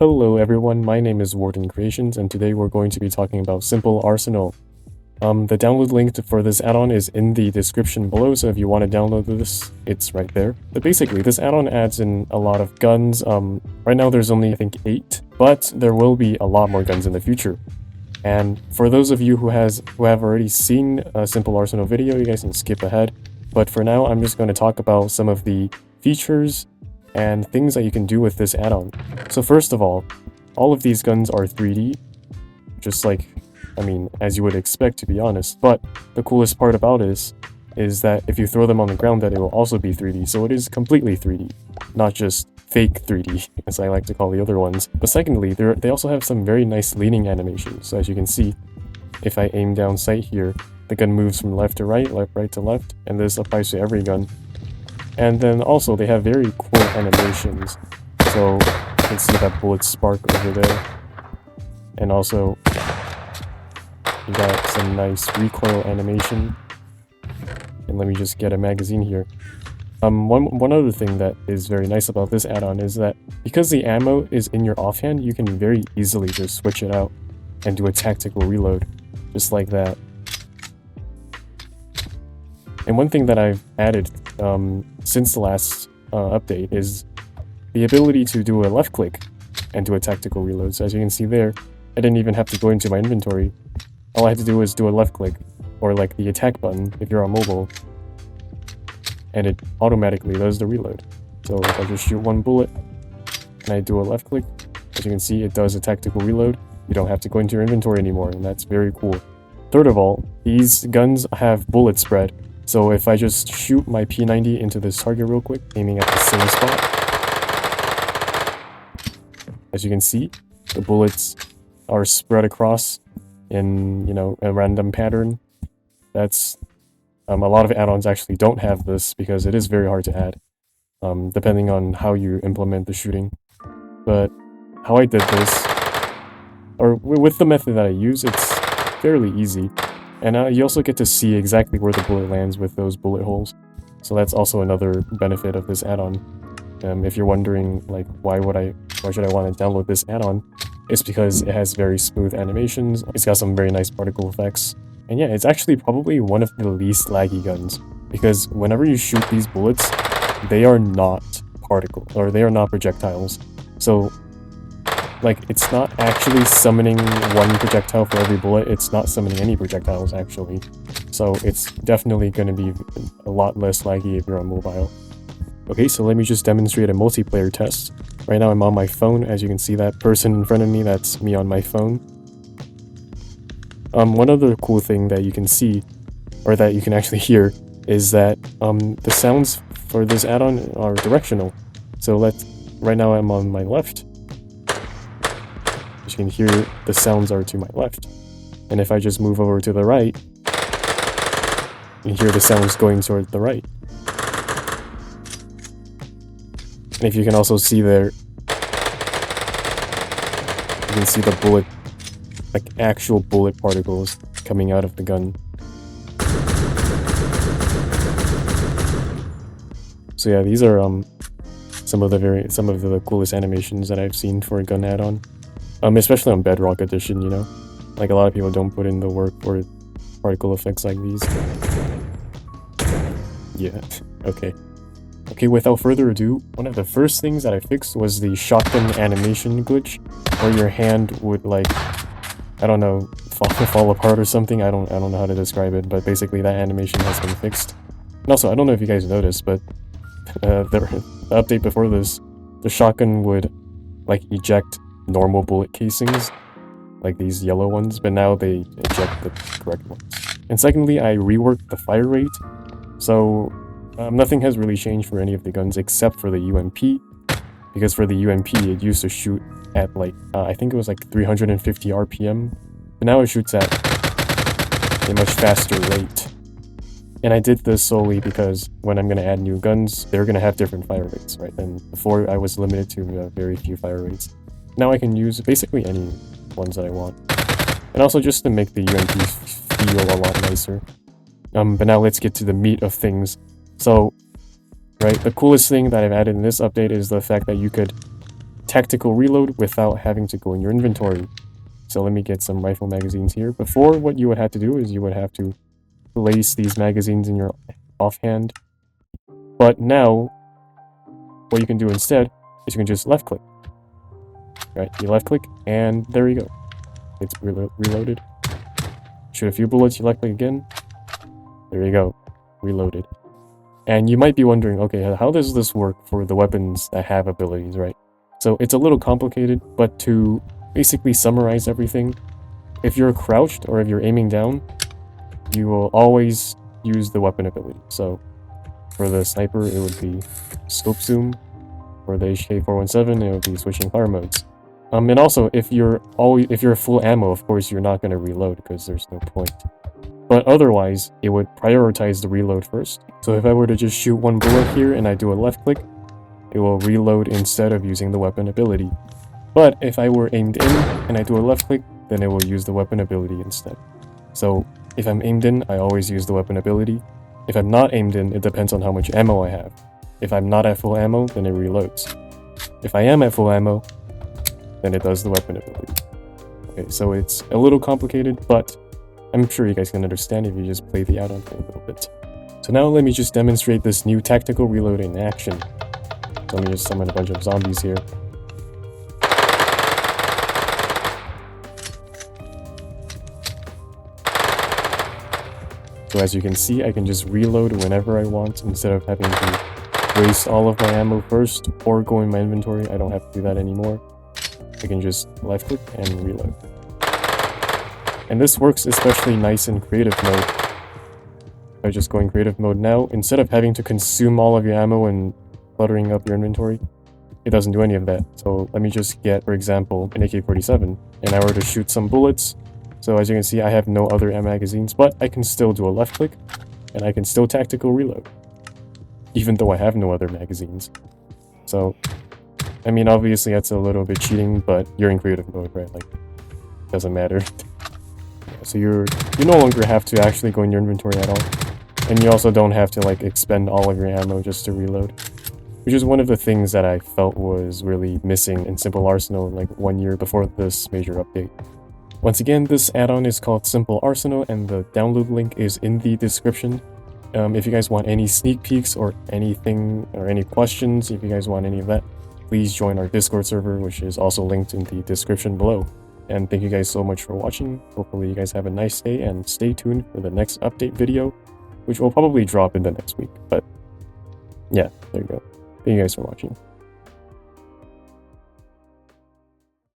Hello everyone, my name is Warden Creations, and today we're going to be talking about Simple Arsenal. The download link for this add-on is in the description below, so if you want to download this, it's right there. But basically, this add-on adds in a lot of guns. Right now there's only, I think, 8, but there will be a lot more guns in the future. And for those of you who have already seen a Simple Arsenal video, you guys can skip ahead. But for now, I'm just going to talk about some of the features and things that you can do with this add-on. So first of all of these guns are 3D, just like, as you would expect, to be honest. But the coolest part about this is that if you throw them on the ground, that it will also be 3D. So it is completely 3D, not just fake 3D, as I like to call the other ones. But secondly, they also have some very nice leaning animations. So as you can see, if I aim down sight here, the gun moves from left to right, right to left, and this applies to every gun. And then also they have very cool animations. So you can see that bullet spark over there. And also you got some nice recoil animation. And let me just get a magazine here. One other thing that is very nice about this add-on is that because the ammo is in your offhand, you can very easily just switch it out and do a tactical reload, just like that. And one thing that I've added since the last update is the ability to do a left click and do a tactical reload. So as you can see there, I didn't even have to go into my inventory. All I had to do was do a left click, or like the attack button if you're on mobile, and it automatically does the reload. So if I just shoot one bullet and I do a left click, as you can see, it does a tactical reload. You don't have to go into your inventory anymore, and that's very cool. Third of all, these guns have bullet spread. So if I just shoot my P90 into this target real quick, aiming at the same spot, as you can see, the bullets are spread across in, a random pattern. That's a lot of add-ons actually don't have this because it is very hard to add, depending on how you implement the shooting. But how I did this, or with the method that I use, it's fairly easy. And you also get to see exactly where the bullet lands with those bullet holes. So that's also another benefit of this add-on. If you're wondering, like, why should I want to download this add-on, it's because it has very smooth animations. It's got some very nice particle effects. And yeah, it's actually probably one of the least laggy guns, because whenever you shoot these bullets, they are not they are not projectiles. So, like, it's not actually summoning one projectile for every bullet. It's not summoning any projectiles, actually. So it's definitely going to be a lot less laggy if you're on mobile. Okay, so let me just demonstrate a multiplayer test. Right now I'm on my phone. As you can see, that person in front of me, that's me on my phone. One other cool thing that you can see, or that you can actually hear, is that the sounds for this add-on are directional. So right now I'm on my left. As you can hear, the sounds are to my left. And if I just move over to the right, you can hear the sounds going toward the right. And if you can also see there, you can see the bullet, like actual bullet particles coming out of the gun. So yeah, these are some of the coolest animations that I've seen for a gun add-on. Especially on Bedrock Edition, like a lot of people don't put in the work for particle effects like these. Yeah, okay. Okay, without further ado, one of the first things that I fixed was the shotgun animation glitch, where your hand would, like, I don't know, fall apart or something. I don't know how to describe it, but basically that animation has been fixed. And also, I don't know if you guys noticed, but the update before this, the shotgun would, like, eject normal bullet casings, like these yellow ones, but now they eject the correct ones. And secondly, I reworked the fire rate, so nothing has really changed for any of the guns except for the UMP, because for the UMP it used to shoot at like, I think it was like 350 RPM, but now it shoots at a much faster rate. And I did this solely because when I'm going to add new guns, they're going to have different fire rates, right? And before I was limited to very few fire rates. Now I can use basically any ones that I want. And also just to make the UMP feel a lot nicer. But now let's get to the meat of things. So, right, the coolest thing that I've added in this update is the fact that you could tactical reload without having to go in your inventory. So let me get some rifle magazines here. Before, what you would have to do is you would have to place these magazines in your offhand. But now, what you can do instead is you can just left click. Right, you left click, and there you go. It's reloaded. Shoot a few bullets, you left click again. There you go, reloaded. And you might be wondering, okay, how does this work for the weapons that have abilities, right? So it's a little complicated, but to basically summarize everything, if you're crouched or if you're aiming down, you will always use the weapon ability. So for the sniper, it would be scope zoom. For the HK417, it would be switching fire modes. And also, if you're full ammo, of course, you're not going to reload because there's no point. But otherwise, it would prioritize the reload first. So if I were to just shoot one bullet here and I do a left click, it will reload instead of using the weapon ability. But if I were aimed in and I do a left click, then it will use the weapon ability instead. So if I'm aimed in, I always use the weapon ability. If I'm not aimed in, it depends on how much ammo I have. If I'm not at full ammo, then it reloads. If I am at full ammo, then it does the weapon ability. Okay, so it's a little complicated, but I'm sure you guys can understand if you just play the add-on for a little bit. So now let me just demonstrate this new tactical reload in action. So let me just summon a bunch of zombies here. So as you can see, I can just reload whenever I want instead of having to waste all of my ammo first or go in my inventory. I don't have to do that anymore. I can just left click and reload. And this works especially nice in creative mode. If I just go in creative mode now, instead of having to consume all of your ammo and cluttering up your inventory, it doesn't do any of that. So let me just get, for example, an AK-47, and I were to shoot some bullets. So as you can see, I have no other magazines, but I can still do a left click, and I can still tactical reload, even though I have no other magazines. So, I mean, obviously that's a little bit cheating, but you're in creative mode, right? Like, doesn't matter. So you no longer have to actually go in your inventory at all, and you also don't have to like expend all of your ammo just to reload, which is one of the things that I felt was really missing in Simple Arsenal like 1 year before this major update. Once again, this add-on is called Simple Arsenal, and the download link is in the description. If you guys want any sneak peeks or anything, or any questions, if you guys want any of that, please join our Discord server, which is also linked in the description below. And thank you guys so much for watching. Hopefully you guys have a nice day, and stay tuned for the next update video, which will probably drop in the next week. But yeah, there you go. Thank you guys for watching.